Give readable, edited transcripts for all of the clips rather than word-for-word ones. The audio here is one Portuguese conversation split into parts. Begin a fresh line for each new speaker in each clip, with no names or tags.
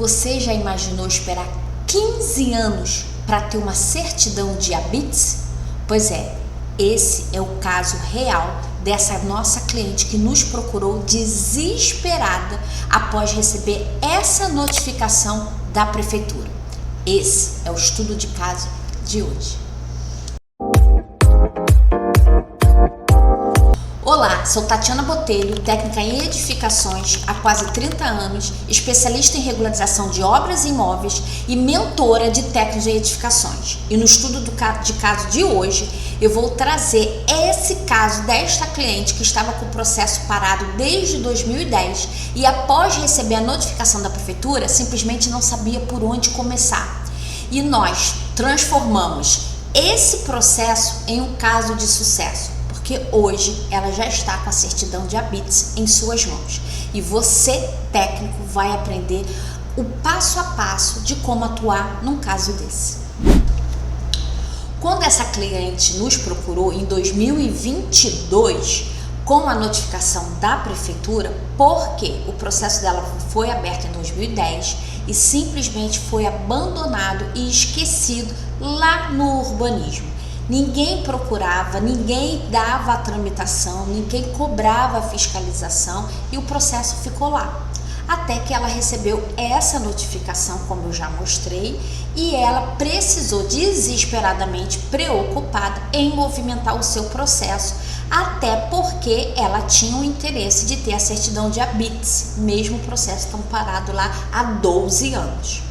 Você já imaginou esperar 15 anos para ter uma certidão de habites? Pois é, esse é o caso real dessa nossa cliente que nos procurou desesperada após receber essa notificação da prefeitura. Esse é o estudo de caso de hoje. Olá, sou Tatiana Botelho, técnica em edificações há quase 30 anos, especialista em regularização de obras e imóveis e mentora de técnicos em edificações. E no estudo de caso de hoje, eu vou trazer esse caso desta cliente que estava com o processo parado desde 2010 e após receber a notificação da prefeitura, simplesmente não sabia por onde começar. E nós transformamos esse processo em um caso de sucesso. Porque hoje ela já está com a certidão de habites em suas mãos e você, técnico, vai aprender o passo a passo de como atuar num caso desse. Quando essa cliente nos procurou em 2022 com a notificação da prefeitura, porque o processo dela foi aberto em 2010 e simplesmente foi abandonado e esquecido lá no urbanismo. Ninguém procurava, ninguém dava a tramitação, ninguém cobrava a fiscalização e o processo ficou lá. Até que ela recebeu essa notificação, como eu já mostrei, e ela precisou desesperadamente, preocupada, em movimentar o seu processo, até porque ela tinha o interesse de ter a certidão de habites, mesmo o processo estando parado lá há 12 anos.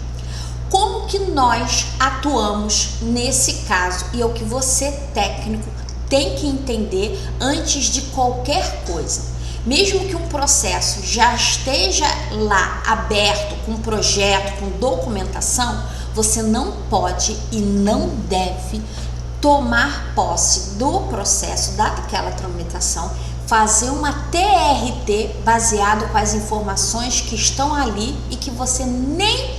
Como que nós atuamos nesse caso? E é o que você, técnico, tem que entender antes de qualquer coisa. Mesmo que um processo já esteja lá aberto, com projeto, com documentação, você não pode e não deve tomar posse do processo, daquela tramitação, fazer uma TRT baseado com as informações que estão ali e que você nem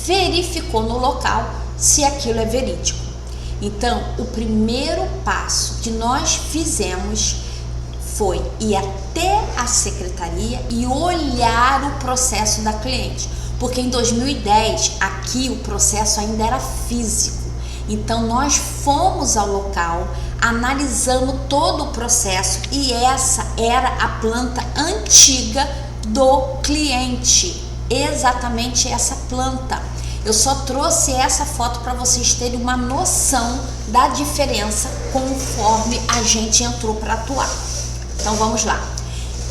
verificou no local se aquilo é verídico. Então, o primeiro passo que nós fizemos foi ir até a secretaria e olhar o processo da cliente, porque em 2010 aqui o processo ainda era físico. Então, nós fomos ao local, analisamos todo o processo e essa era a planta antiga do cliente, exatamente essa planta. Eu só trouxe essa foto para vocês terem uma noção da diferença conforme a gente entrou para atuar. Então vamos lá.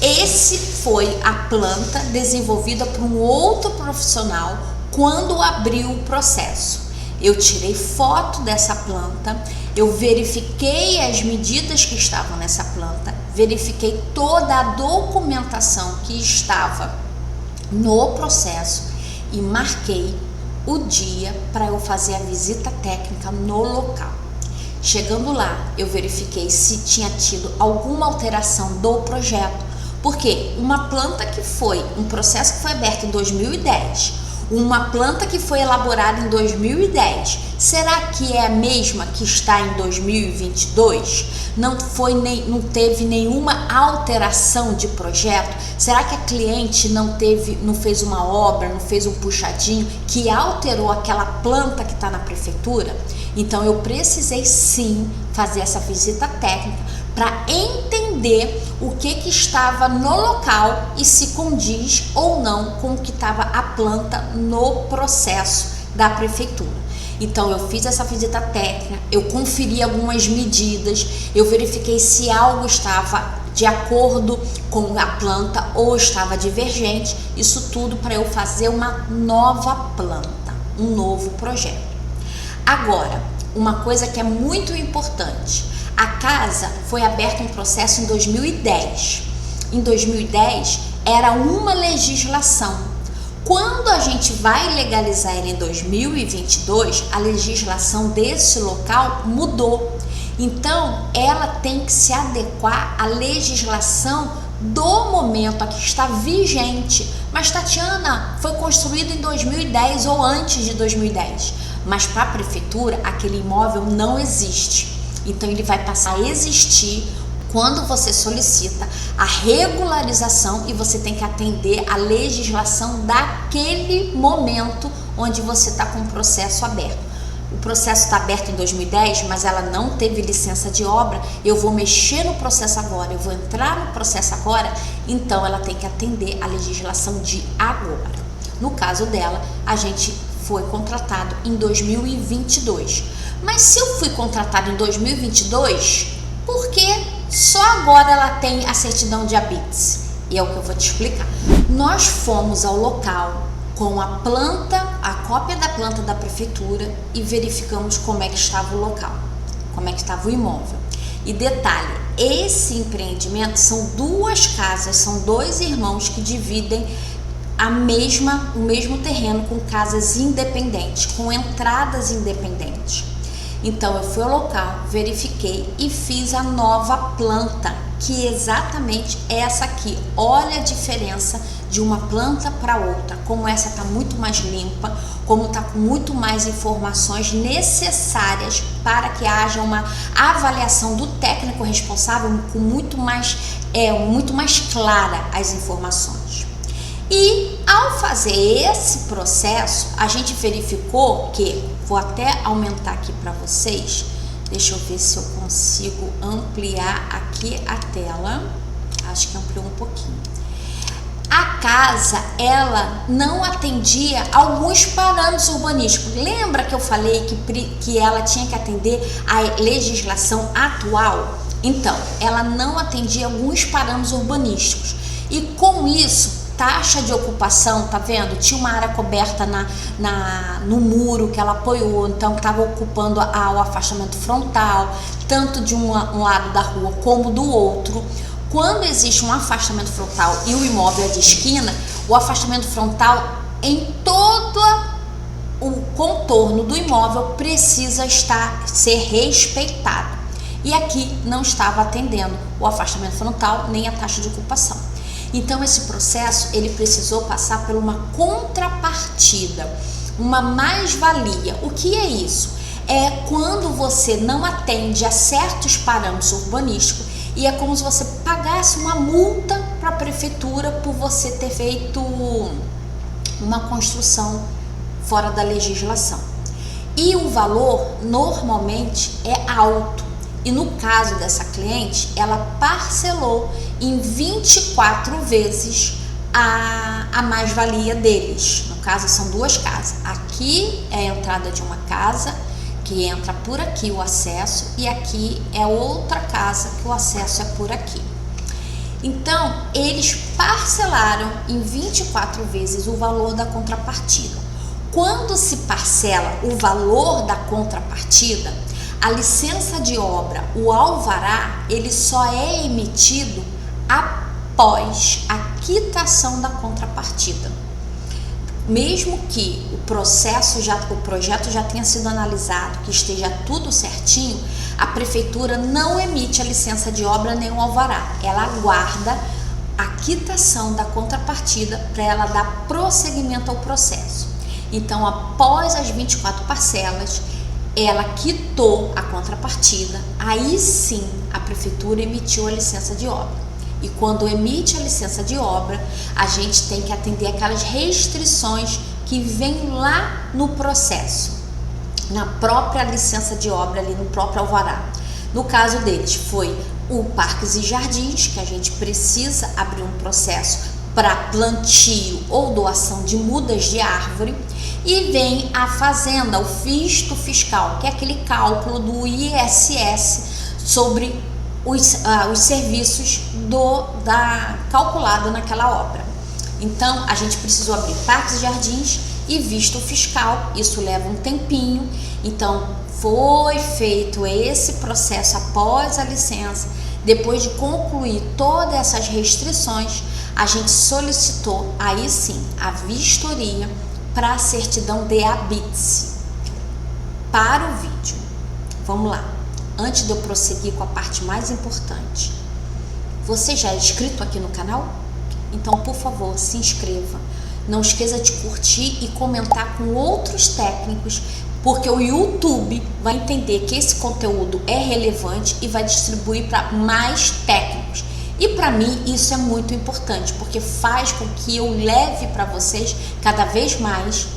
Esse foi a planta desenvolvida por um outro profissional quando abriu o processo. Eu tirei foto dessa planta, eu verifiquei as medidas que estavam nessa planta, verifiquei toda a documentação que estava no processo e marquei o dia para eu fazer a visita técnica no local. Chegando lá, eu verifiquei se tinha tido alguma alteração do projeto, porque uma planta que foi, um processo que foi aberto em 2010, uma planta que foi elaborada em 2010, será que é a mesma que está em 2022? Não teve nenhuma alteração de projeto? Será que a cliente não fez uma obra, não fez um puxadinho que alterou aquela planta que está na prefeitura? Então eu precisei sim fazer essa visita técnica para entender o que estava no local e se condiz ou não com o que estava a planta no processo da prefeitura. Então eu fiz essa visita técnica, eu conferi algumas medidas, eu verifiquei se algo estava de acordo com a planta ou estava divergente, isso tudo para eu fazer uma nova planta, um novo projeto. Agora, uma coisa que é muito importante, a casa foi aberta em processo em 2010. Em 2010 era uma legislação. Quando a gente vai legalizar ele em 2022, a legislação desse local mudou. Então, ela tem que se adequar à legislação do momento a que está vigente. Mas, Tatiana, foi construído em 2010 ou antes de 2010. Mas para a prefeitura, aquele imóvel não existe. Então, ele vai passar a existir quando você solicita a regularização e você tem que atender a legislação daquele momento onde você está com o processo aberto. O processo está aberto em 2010, mas ela não teve licença de obra, eu vou mexer no processo agora, eu vou entrar no processo agora, então ela tem que atender a legislação de agora. No caso dela, a gente foi contratado em 2022. Mas se eu fui contratado em 2022, por que só agora ela tem a certidão de habites? E é o que eu vou te explicar. Nós fomos ao local com a planta, a cópia da planta da prefeitura e verificamos como é que estava o local, como é que estava o imóvel. E detalhe, esse empreendimento são duas casas, são dois irmãos que dividem o mesmo terreno com casas independentes, com entradas independentes. Então eu fui ao local, verifiquei e fiz a nova planta, que é exatamente essa aqui. Olha a diferença de uma planta para outra, como essa está muito mais limpa, como está com muito mais informações necessárias para que haja uma avaliação do técnico responsável com muito mais clara as informações. E ao fazer esse processo, a gente verificou que, vou até aumentar aqui para vocês, deixa eu ver se eu consigo ampliar aqui a tela, acho que ampliou um pouquinho. A casa, ela não atendia alguns parâmetros urbanísticos. Lembra que eu falei que ela tinha que atender à legislação atual? Então, ela não atendia alguns parâmetros urbanísticos. E com isso, taxa de ocupação, tá vendo? Tinha uma área coberta no muro que ela apoiou, então estava ocupando o afastamento frontal, tanto de um lado da rua como do outro. Quando existe um afastamento frontal e o imóvel é de esquina, o afastamento frontal em todo o contorno do imóvel precisa ser respeitado. E aqui não estava atendendo o afastamento frontal nem a taxa de ocupação. Então esse processo ele precisou passar por uma contrapartida, uma mais-valia. O que é isso? É quando você não atende a certos parâmetros urbanísticos e é como se você pagasse uma multa para a prefeitura por você ter feito uma construção fora da legislação. E o valor normalmente é alto. E no caso dessa cliente, ela parcelou em 24 vezes a mais-valia deles. No caso, são duas casas. Aqui é a entrada de uma casa, que entra por aqui o acesso, e aqui é outra casa que o acesso é por aqui. Então, eles parcelaram em 24 vezes o valor da contrapartida. Quando se parcela o valor da contrapartida, a licença de obra, o alvará, ele só é emitido após a quitação da contrapartida. Mesmo que o projeto já tenha sido analisado, que esteja tudo certinho, a prefeitura não emite a licença de obra nem o alvará. Ela aguarda a quitação da contrapartida para ela dar prosseguimento ao processo. Então, após as 24 parcelas, ela quitou a contrapartida, aí sim a prefeitura emitiu a licença de obra. E quando emite a licença de obra, a gente tem que atender aquelas restrições que vêm lá no processo, na própria licença de obra, ali no próprio alvará. No caso deles foi o Parques e Jardins, que a gente precisa abrir um processo para plantio ou doação de mudas de árvore, e vem a fazenda, o visto fiscal, que é aquele cálculo do ISS sobre os serviços calculado naquela obra. Então a gente precisou abrir Parques e Jardins e visto fiscal, isso leva um tempinho. Então foi feito esse processo após a licença. Depois de concluir todas essas restrições, a gente solicitou aí sim a vistoria para a certidão de habites. Para o vídeo, vamos lá. Antes de eu prosseguir com a parte mais importante, você já é inscrito aqui no canal? Então, por favor, se inscreva. Não esqueça de curtir e comentar com outros técnicos porque o YouTube vai entender que esse conteúdo é relevante e vai distribuir para mais técnicos. E para mim isso é muito importante, porque faz com que eu leve para vocês cada vez mais,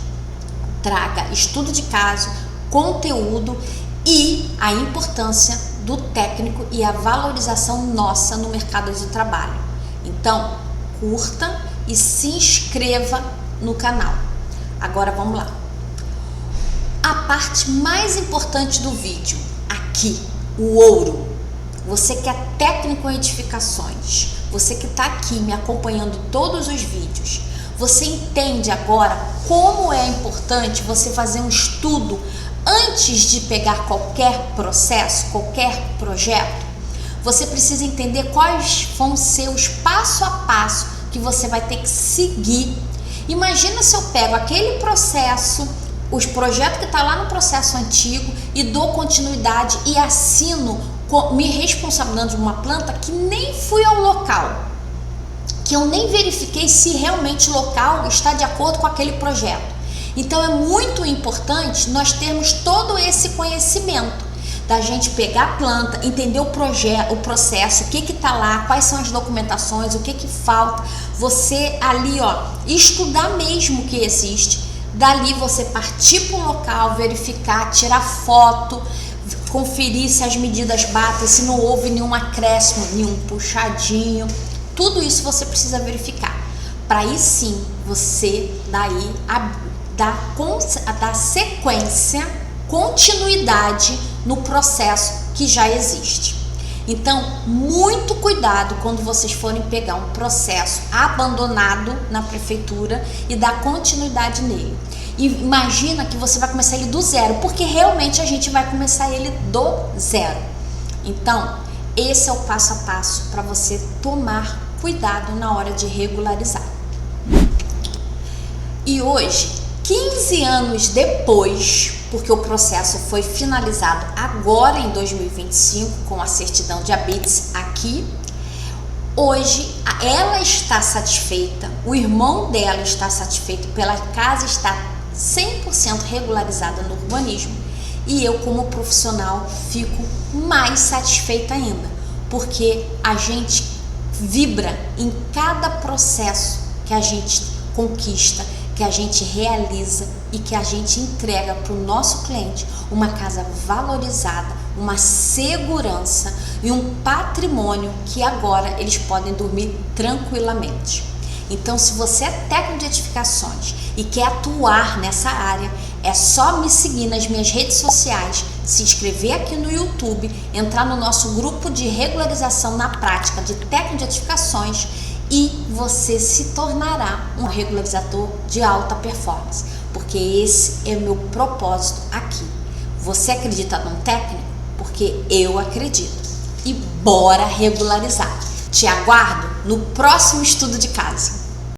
traga estudo de caso, conteúdo e a importância do técnico e a valorização nossa no mercado de trabalho. Então, curta e se inscreva no canal. Agora vamos lá. A parte mais importante do vídeo, aqui, o ouro. Você que é técnico em edificações, você que está aqui me acompanhando todos os vídeos, você entende agora como é importante você fazer um estudo antes de pegar qualquer processo, qualquer projeto? Você precisa entender quais vão ser os passo a passo que você vai ter que seguir. Imagina se eu pego aquele processo, os projetos que está lá no processo antigo e dou continuidade e assino me responsabilizando de uma planta que nem fui ao local, que eu nem verifiquei se realmente o local está de acordo com aquele projeto. Então é muito importante nós termos todo esse conhecimento, da gente pegar a planta, entender o projeto, o processo, o que está lá, quais são as documentações, o que falta, você ali estudar mesmo o que existe, dali você partir para o local, verificar, tirar foto, conferir se as medidas batem, se não houve nenhum acréscimo, nenhum puxadinho, tudo isso você precisa verificar, para aí sim você daí dar sequência, continuidade no processo que já existe. Então, muito cuidado quando vocês forem pegar um processo abandonado na prefeitura e dar continuidade nele. E imagina que você vai começar ele do zero, porque realmente a gente vai começar ele do zero. Então, esse é o passo a passo para você tomar cuidado na hora de regularizar. E hoje, 15 anos depois, porque o processo foi finalizado agora em 2025 com a certidão de habites aqui, hoje ela está satisfeita, o irmão dela está satisfeito pela casa estar 100% regularizada no urbanismo, e eu como profissional fico mais satisfeita ainda, porque a gente vibra em cada processo que a gente conquista, que a gente realiza e que a gente entrega para o nosso cliente uma casa valorizada, uma segurança e um patrimônio que agora eles podem dormir tranquilamente. Então, se você é técnico de edificações e quer atuar nessa área, é só me seguir nas minhas redes sociais, se inscrever aqui no YouTube, entrar no nosso grupo de regularização na prática de técnico de edificações e você se tornará um regularizador de alta performance, porque esse é o meu propósito aqui. Você acredita num técnico? Porque eu acredito. E bora regularizar. Te aguardo no próximo estudo de caso.